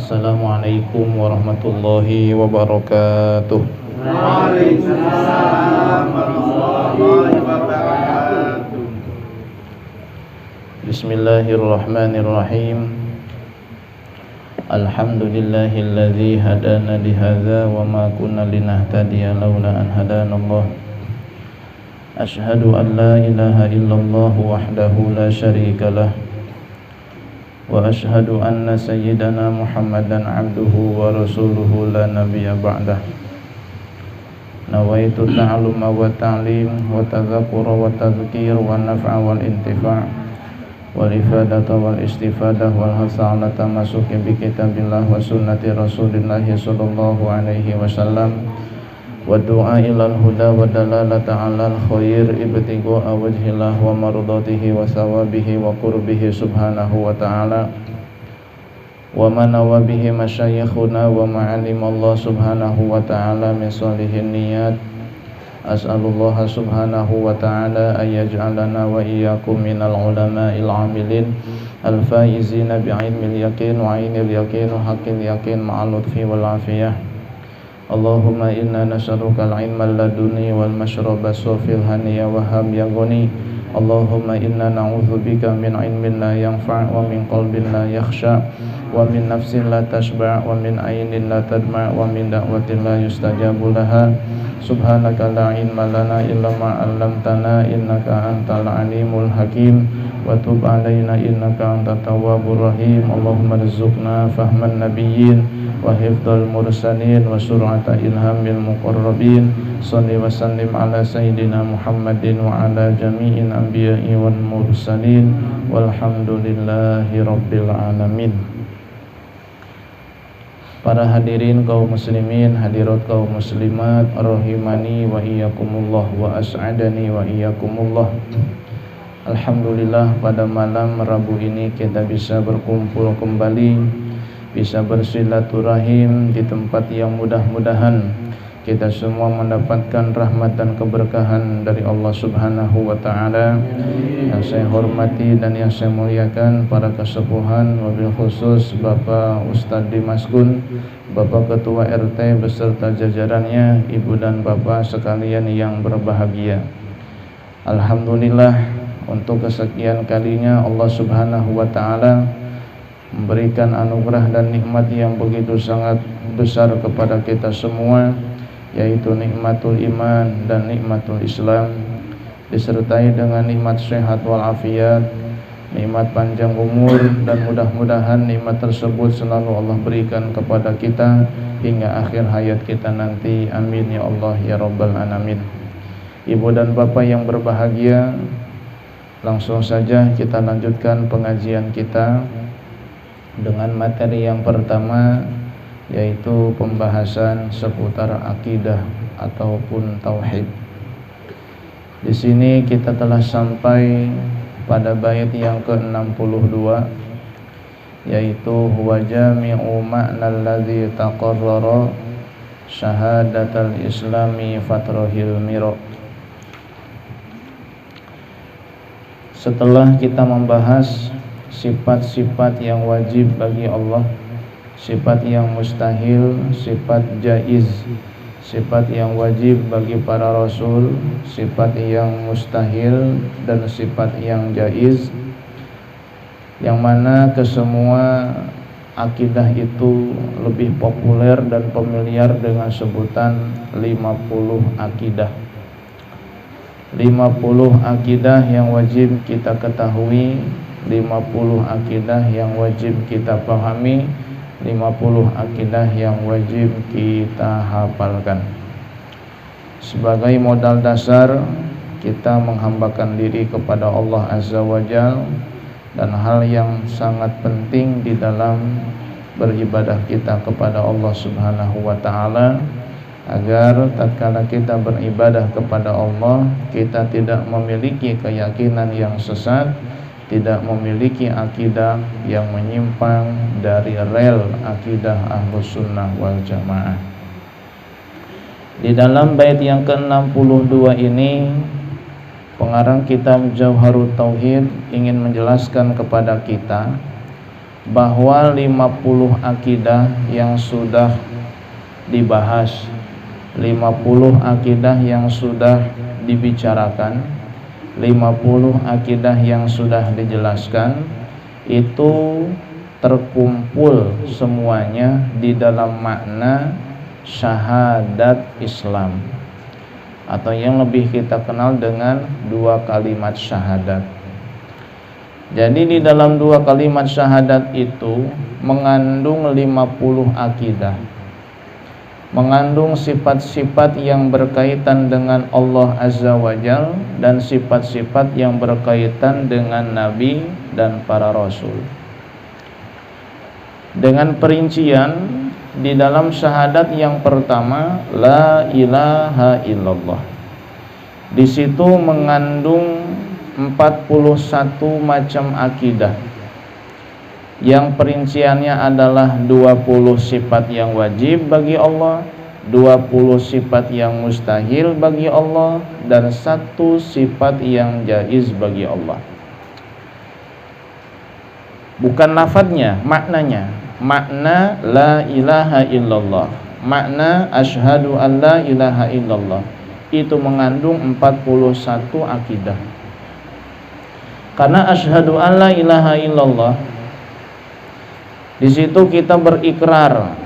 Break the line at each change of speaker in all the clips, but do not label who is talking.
Assalamualaikum warahmatullahi wabarakatuh.
Waalaikumsalam warahmatullahi wabarakatuh.
Bismillahirrahmanirrahim. Alhamdulillahilladzi hadana lihadza wa ma kunna linahtadiya laula an hadanallah. Asyhadu an la ilaha illallah wahdahu la syarikalah. Wa asyhadu anna sayyidana Muhammadan abduhu wa rasuluhu la nabiyya ba'dah. Nawaitu ta'alluma wa ta'lim wa tadzakkura wa tadhkir wa naf'a wal intifa' wal ifadata wal istifadah wal hasa ala tamasuki bi kitabillah wa sunnati rasulillah sallallahu alaihi wasallam wa du'a ilal huda wa dalalata alal khair ibtigha'a wajhillah wa mardatihi wa sawabihi wa qurbihi subhanahu wa ta'ala wa manawa bihi masyayikhuna wa ma'alim Allah subhanahu wa ta'ala min salihin niyat. As'alullah subhanahu wa ta'ala ayyaj'alana wa iyyakum minal ulama'il amilin al-faizina bi'ilmil yaqin wa 'ainil yaqin wa haqqil yaqin ma'al lutfi wal afiyah. Allahumma inna nas'aluka al-'ilma laduni wal mashraba safil haniya wa hab ya ghani. Allahumma inna na'udzubika min 'ilmin la yanfa' wa min qalbin la yakhsha wa min nafsin la tashba' wa min 'ainin la tadma' wa min da'watin la yustajabu laha. Subhanaka la 'ilma lana illa ma 'allamtana innaka antal 'alimul hakim wa tub 'alaina innaka antat tawwabur rahim. Allahumma rizqna fahman nabiyyin wa hifdzal mursalin wa sur'ata ilhamil muqarrabin. Shalli wa sallim ala sayyidina Muhammadin wa ala jami'il anbiya'i wal mursalin walhamdulillahi rabbil alamin. Para hadirin kaum muslimin, hadirat kaum muslimat, rahimani wa iyyakumullah wa as'adani wa iyyakumullah. Alhamdulillah pada malam Rabu ini kita bisa berkumpul kembali, bisa bersilaturahim di tempat yang mudah-mudahan kita semua mendapatkan rahmat dan keberkahan dari Allah Subhanahu wa ta'ala. Yang saya hormati dan yang saya muliakan para kesepuhan, wabil khusus Bapak Ustadz Dimas Gun, Bapak Ketua RT beserta jajarannya, Ibu dan Bapak sekalian yang berbahagia. Alhamdulillah, untuk kesekian kalinya Allah Subhanahu wa ta'ala memberikan anugerah dan nikmat yang begitu sangat besar kepada kita semua, yaitu nikmatul iman dan nikmatul Islam, disertai dengan nikmat sehat wal afiat, nikmat panjang umur, dan mudah-mudahan nikmat tersebut selalu Allah berikan kepada kita hingga akhir hayat kita nanti. Amin ya Allah ya rabbal alamin. Ibu dan bapak yang berbahagia, langsung saja kita lanjutkan pengajian kita dengan materi yang pertama, yaitu pembahasan seputar akidah ataupun tauhid. Di sini kita telah sampai pada bait yang ke-62, yaitu huwa jami'u ma'nal ladzi taqarrara syahadatal islami fatrahil miro. Setelah kita membahas sifat-sifat yang wajib bagi Allah, sifat yang mustahil, sifat jaiz, sifat yang wajib bagi para rasul, sifat yang mustahil, dan sifat yang jaiz, yang mana kesemua akidah itu lebih populer dan familiar dengan sebutan 50 akidah. 50 akidah yang wajib kita ketahui, 50 akidah yang wajib kita pahami, 50 akidah yang wajib kita hafalkan. Sebagai modal dasar kita menghambakan diri kepada Allah Azza wa Jalla, dan hal yang sangat penting di dalam beribadah kita kepada Allah Subhanahu wa ta'ala, agar tatkala kita beribadah kepada Allah, kita tidak memiliki keyakinan yang sesat, tidak memiliki akidah yang menyimpang dari rel akidah Ahlus Sunnah wal Jamaah. Di dalam bait yang ke-62 ini, pengarang kitab Jauharut Tauhid ingin menjelaskan kepada kita bahwa 50 akidah yang sudah dibahas, 50 akidah yang sudah dibicarakan, 50 akidah yang sudah dijelaskan, itu terkumpul semuanya di dalam makna syahadat Islam, atau yang lebih kita kenal dengan 2 kalimat syahadat. Jadi di dalam 2 kalimat syahadat itu mengandung 50 akidah, mengandung sifat-sifat yang berkaitan dengan Allah Azza wa Jalla dan sifat-sifat yang berkaitan dengan Nabi dan para Rasul. Dengan perincian di dalam syahadat yang pertama, la ilaha illallah, di situ mengandung 41 macam akidah yang perinciannya adalah 20 sifat yang wajib bagi Allah, 20 sifat yang mustahil bagi Allah, dan 1 sifat yang jaiz bagi Allah. Bukan lafadznya, maknanya. Makna la ilaha illallah, makna asyhadu an la ilaha illallah, itu mengandung 41 akidah. Karena asyhadu an la ilaha illallah, di situ kita berikrar,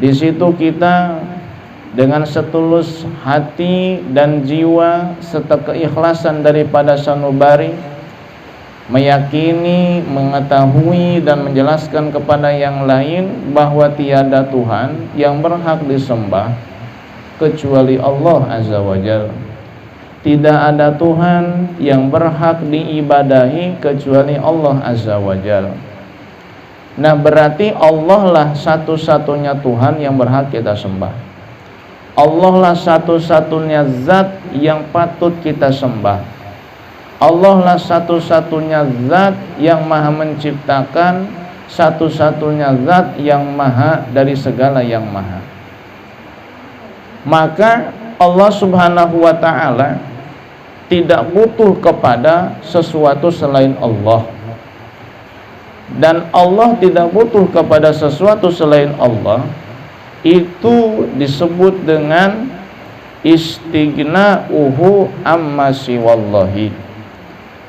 di situ kita dengan setulus hati dan jiwa serta keikhlasan daripada sanubari meyakini, mengetahui dan menjelaskan kepada yang lain bahwa tiada Tuhan yang berhak disembah kecuali Allah Azza wa Jalla. Tidak ada Tuhan yang berhak diibadahi kecuali Allah Azza wa Jalla. Nah, berarti Allah lah satu-satunya Tuhan yang berhak kita sembah. Allah lah satu-satunya zat yang patut kita sembah. Allah lah satu-satunya zat yang maha menciptakan, satu-satunya zat yang maha dari segala yang maha. Maka Allah Subhanahu wa ta'ala tidak butuh kepada sesuatu selain Allah, dan Allah tidak butuh kepada sesuatu selain Allah. Itu disebut dengan istighna'uhu amma siwallahi.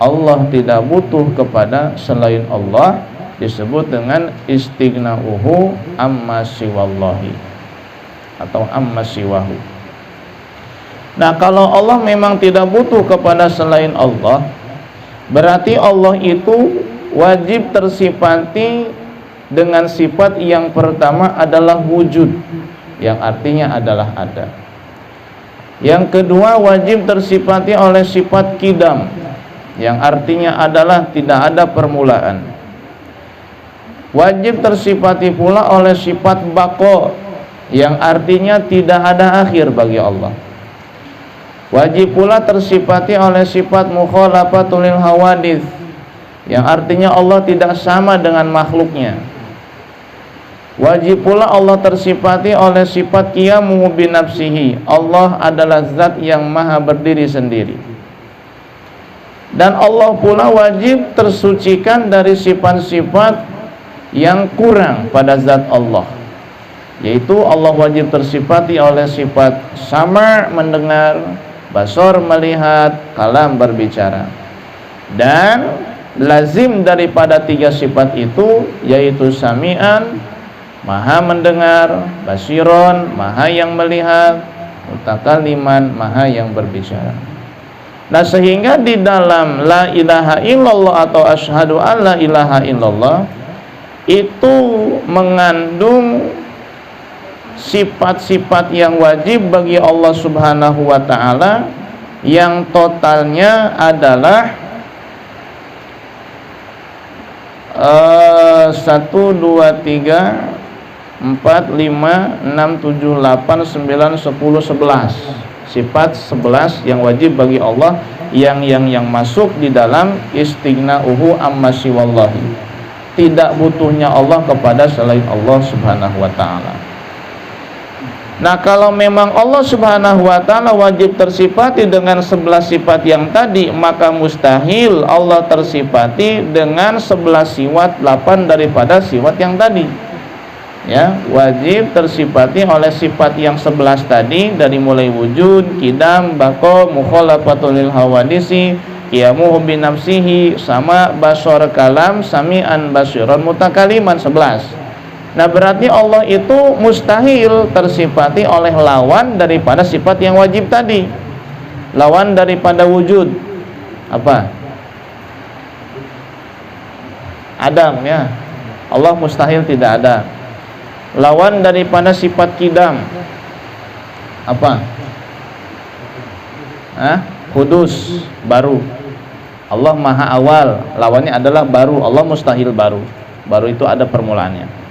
Allah tidak butuh kepada selain Allah, disebut dengan istighna'uhu amma siwallahi atau amma siwahu. Nah, kalau Allah memang tidak butuh kepada selain Allah, berarti Allah itu wajib tersifati dengan sifat yang pertama adalah wujud, yang artinya adalah ada. Yang kedua, wajib tersifati oleh sifat qidam, yang artinya adalah tidak ada permulaan. Wajib tersifati pula oleh sifat baqo, yang artinya tidak ada akhir bagi Allah. Wajib pula tersifati oleh sifat mukhalafatul lil hawadits, yang artinya Allah tidak sama dengan makhluknya. Wajib pula Allah tersifati oleh sifat qiyamu binafsihi, Allah adalah zat yang maha berdiri sendiri. Dan Allah pula wajib tersucikan dari sifat-sifat yang kurang pada zat Allah, yaitu Allah wajib tersifati oleh sifat sama mendengar, basar melihat, kalam berbicara. Dan lazim daripada 3 sifat itu yaitu sami'an, maha mendengar, basiron, maha yang melihat, mutakaliman, maha yang berbicara. Nah, sehingga di dalam la ilaha illallah atau asyhadu an la ilaha illallah itu mengandung sifat-sifat yang wajib bagi Allah Subhanahu wa ta'ala, yang totalnya adalah 1, 2, 3, 4, 5, 6, 7, 8, 9, 10, 11 sifat 11 yang wajib bagi Allah, yang masuk di dalam istighna'uhu amma siwallahi, tidak butuhnya Allah kepada selain Allah Subhanahu wa ta'ala. Nah, kalau memang Allah Subhanahu wa ta'ala wajib tersifati dengan 11 sifat yang tadi, maka mustahil Allah tersifati dengan 11 sifat 8 daripada sifat yang tadi. Ya, wajib tersifati oleh sifat yang 11 tadi, dari mulai wujud, qidam, baqa, mukhalafatul lil hawadisi, qiyamuhu bi nafsihi, sama, basar, kalam, sami'an, basiran, mutakaliman, 11. Nah, berarti Allah itu mustahil tersifati oleh lawan daripada sifat yang wajib tadi. Lawan daripada wujud apa? Adam, ya. Allah mustahil tidak ada. Lawan daripada sifat qidam apa? Kudus, baru. Allah maha awal, lawannya adalah baru. Allah mustahil baru. Baru itu ada permulaannya.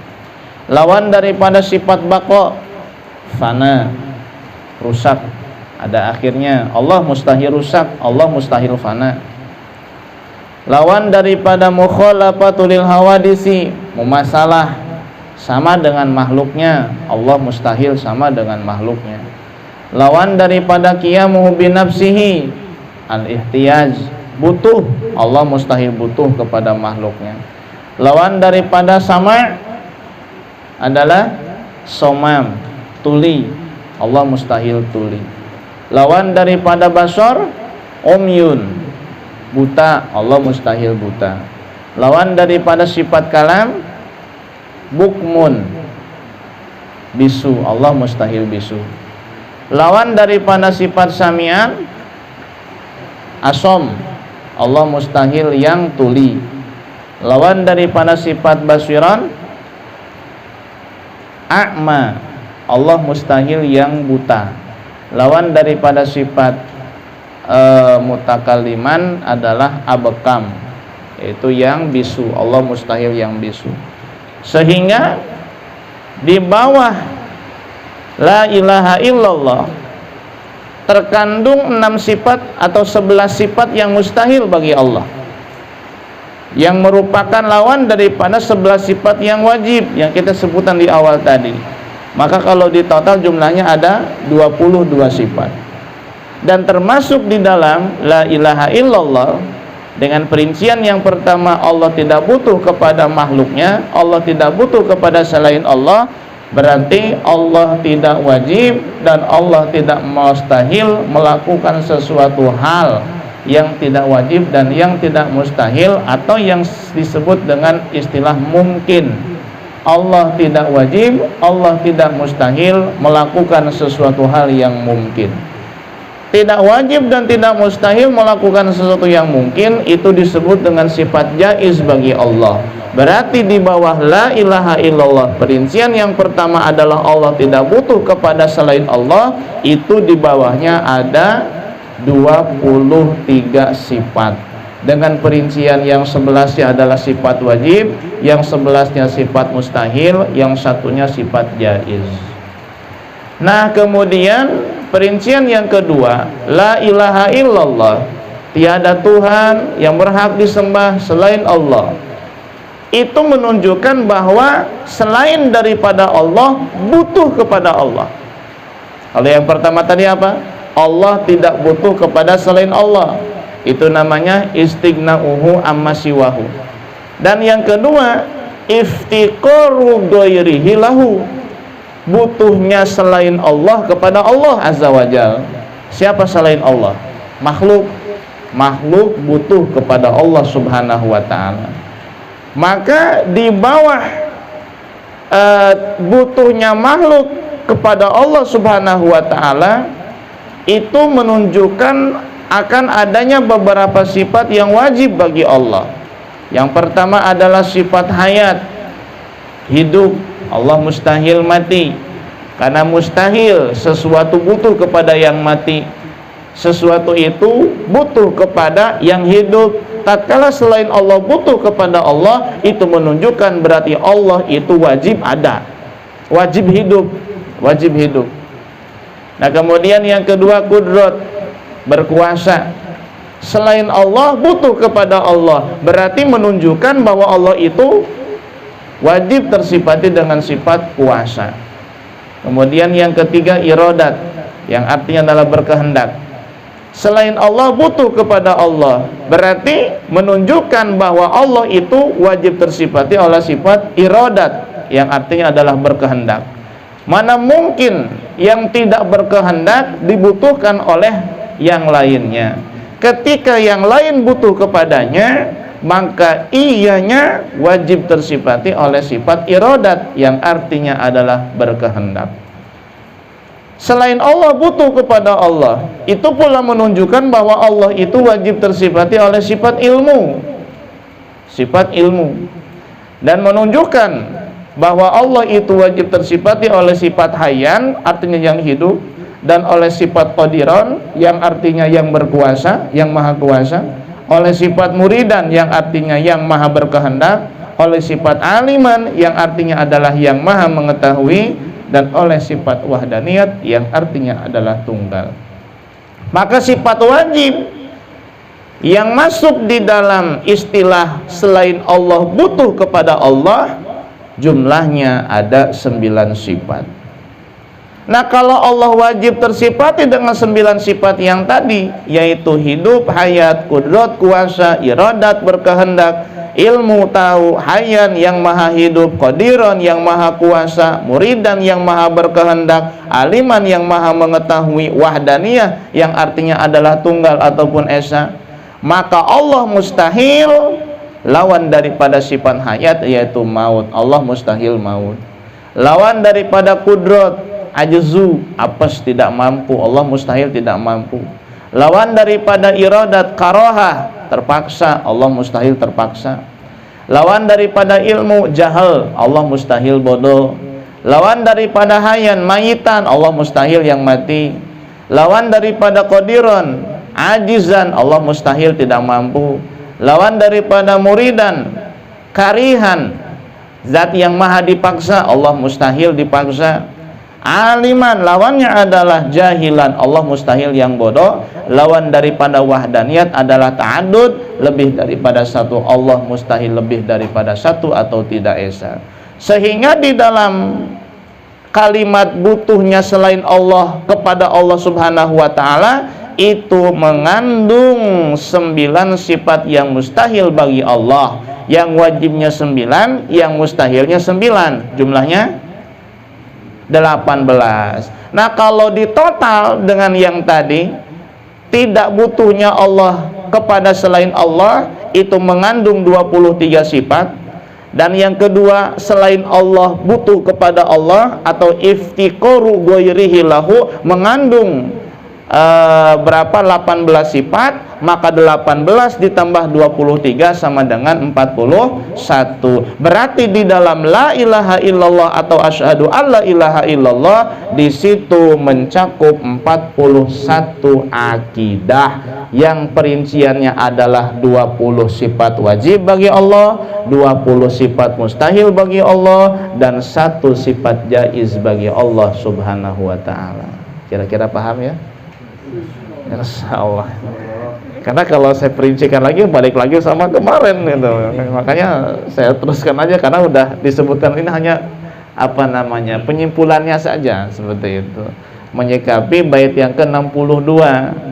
Lawan daripada sifat baqa, fana, rusak, ada akhirnya. Allah mustahil rusak, Allah mustahil fana. Lawan daripada mukhalafatul lil hawadisi, mumasalah, sama dengan makhluknya, Allah mustahil sama dengan makhluknya. Lawan daripada qiyamuhu bi nafsihi, al-ihtiyaj, butuh, Allah mustahil butuh kepada makhluknya. Lawan daripada sama adalah somam, tuli, Allah mustahil tuli. Lawan daripada basar, umyun, buta, Allah mustahil buta. Lawan daripada sifat kalam, bukmun, bisu, Allah mustahil bisu. Lawan daripada sifat samian, asom, Allah mustahil yang tuli. Lawan daripada sifat basiran, a'ma, Allah mustahil yang buta. Lawan daripada sifat mutakaliman adalah abekam, yaitu yang bisu, Allah mustahil yang bisu. Sehingga di bawah la ilaha illallah terkandung 6 sifat atau 11 sifat yang mustahil bagi Allah, yang merupakan lawan daripada 11 sifat yang wajib yang kita sebutkan di awal tadi. Maka kalau di total jumlahnya ada 22 sifat. Dan termasuk di dalam la ilaha illallah, dengan perincian yang pertama, Allah tidak butuh kepada makhluknya, Allah tidak butuh kepada selain Allah, berarti Allah tidak wajib dan Allah tidak mustahil melakukan sesuatu hal yang tidak wajib dan yang tidak mustahil, atau yang disebut dengan istilah mungkin. Allah tidak wajib, Allah tidak mustahil melakukan sesuatu hal yang mungkin. Tidak wajib dan tidak mustahil melakukan sesuatu yang mungkin, itu disebut dengan sifat jaiz bagi Allah. Berarti di bawah la ilaha illallah, perincian yang pertama adalah Allah tidak butuh kepada selain Allah, itu di bawahnya ada 23 sifat. Dengan perincian yang 11-nya adalah sifat wajib, yang 11-nya sifat mustahil, yang satunya sifat jaiz. Nah, kemudian perincian yang kedua, la ilaha illallah, tiada Tuhan yang berhak disembah selain Allah. Itu menunjukkan bahwa selain daripada Allah butuh kepada Allah. Kalau yang pertama tadi apa? Allah tidak butuh kepada selain Allah, itu namanya istighna'uhu amma siwahu. Dan yang kedua, iftiqaru ghairihi lahu, butuhnya selain Allah kepada Allah azza wajal. Siapa selain Allah? Makhluk. Makhluk butuh kepada Allah subhanahu wa ta'ala. Maka di bawah butuhnya makhluk kepada Allah subhanahu wa ta'ala, itu menunjukkan akan adanya beberapa sifat yang wajib bagi Allah. Yang pertama adalah sifat hayat, hidup. Allah mustahil mati, karena mustahil sesuatu butuh kepada yang mati. Sesuatu itu butuh kepada yang hidup. Tatkala selain Allah butuh kepada Allah, itu menunjukkan berarti Allah itu wajib ada, wajib hidup, wajib hidup. Nah, kemudian yang kedua, kudrat, berkuasa. Selain Allah butuh kepada Allah, berarti menunjukkan bahwa Allah itu wajib tersifati dengan sifat kuasa. Kemudian yang ketiga iradat, yang artinya adalah berkehendak. Selain Allah butuh kepada Allah, berarti menunjukkan bahwa Allah itu wajib tersifati oleh sifat iradat, yang artinya adalah berkehendak. Mana mungkin yang tidak berkehendak dibutuhkan oleh yang lainnya. Ketika yang lain butuh kepadanya, maka ianya wajib tersifati oleh sifat iradat, yang artinya adalah berkehendak. Selain Allah butuh kepada Allah, itu pula menunjukkan bahwa Allah itu wajib tersifati oleh sifat ilmu. Sifat ilmu. Dan menunjukkan bahwa Allah itu wajib tersifati oleh sifat hayyan, artinya yang hidup, dan oleh sifat qadiran, yang artinya yang berkuasa, yang maha kuasa, oleh sifat muridan, yang artinya yang maha berkehendak, oleh sifat aliman, yang artinya adalah yang maha mengetahui, dan oleh sifat wahdaniyat, yang artinya adalah tunggal. Maka sifat wajib yang masuk di dalam istilah selain Allah butuh kepada Allah, jumlahnya ada 9 sifat. Nah, kalau Allah wajib tersifati dengan 9 sifat yang tadi, yaitu hidup, hayat, kudrat, kuasa, iradat, berkehendak, ilmu, tahu, hayyan yang maha hidup, qadiran yang maha kuasa, muridan yang maha berkehendak, aliman yang maha mengetahui, wahdaniyah yang artinya adalah tunggal ataupun esa, maka Allah mustahil lawan daripada sifat hayat, yaitu maut. Allah mustahil maut. Lawan daripada kudrat, ajzu, apes, tidak mampu. Allah mustahil tidak mampu. Lawan daripada iradat, karahah, terpaksa. Allah mustahil terpaksa. Lawan daripada ilmu, jahal. Allah mustahil bodoh. Lawan daripada hayyan, mayitan. Allah mustahil yang mati. Lawan daripada qadiran, ajizan. Allah mustahil tidak mampu. Lawan daripada muridan, karihan, zat yang maha dipaksa. Allah mustahil dipaksa. Aliman, lawannya adalah jahilan. Allah mustahil yang bodoh. Lawan daripada wahdaniyat adalah ta'adud, lebih daripada satu. Allah mustahil lebih daripada satu atau tidak esa. Sehingga di dalam kalimat butuhnya selain Allah kepada Allah subhanahu wa ta'ala, itu mengandung 9 sifat yang mustahil bagi Allah. Yang wajibnya 9, yang mustahilnya 9. Jumlahnya 18. Nah, kalau ditotal dengan yang tadi, tidak butuhnya Allah kepada selain Allah, itu mengandung 23 sifat. Dan yang kedua, selain Allah butuh kepada Allah, atau iftiqaru ghairihi lahu, mengandung berapa? 18 sifat. Maka 18 ditambah 23 sama dengan 41. Berarti di dalam la ilaha illallah atau asyhadu alla ilaha illallah, di situ mencakup 41 akidah yang perinciannya adalah 20 sifat wajib bagi Allah, 20 sifat mustahil bagi Allah, dan 1 sifat jaiz bagi Allah subhanahu wa ta'ala. Kira-kira paham ya? Insyaallah. Karena kalau saya perincikan lagi, balik lagi sama kemarin gitu. Makanya saya teruskan aja, karena udah disebutkan ini hanya penyimpulannya saja, seperti itu. Menyikapi bait yang ke-62.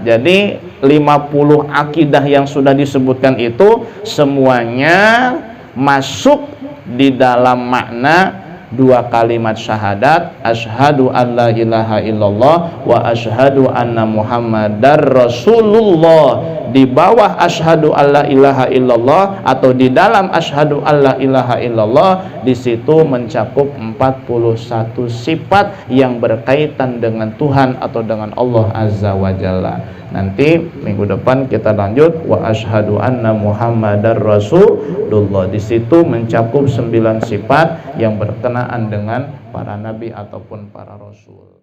Jadi 50 akidah yang sudah disebutkan itu semuanya masuk di dalam makna 2 kalimat syahadat, asyhadu an la ilaha illallah wa asyhadu anna muhammadar rasulullah. Di bawah asyhadu an la ilaha illallah atau di dalam asyhadu an la ilaha illallah, di situ mencakup 41 sifat yang berkaitan dengan Tuhan atau dengan Allah azza wa jalla. Nanti minggu depan kita lanjut wa asyhadu anna muhammadar rasulullah. Di situ mencakup 9 sifat yang berkenaan dengan para nabi ataupun para rasul.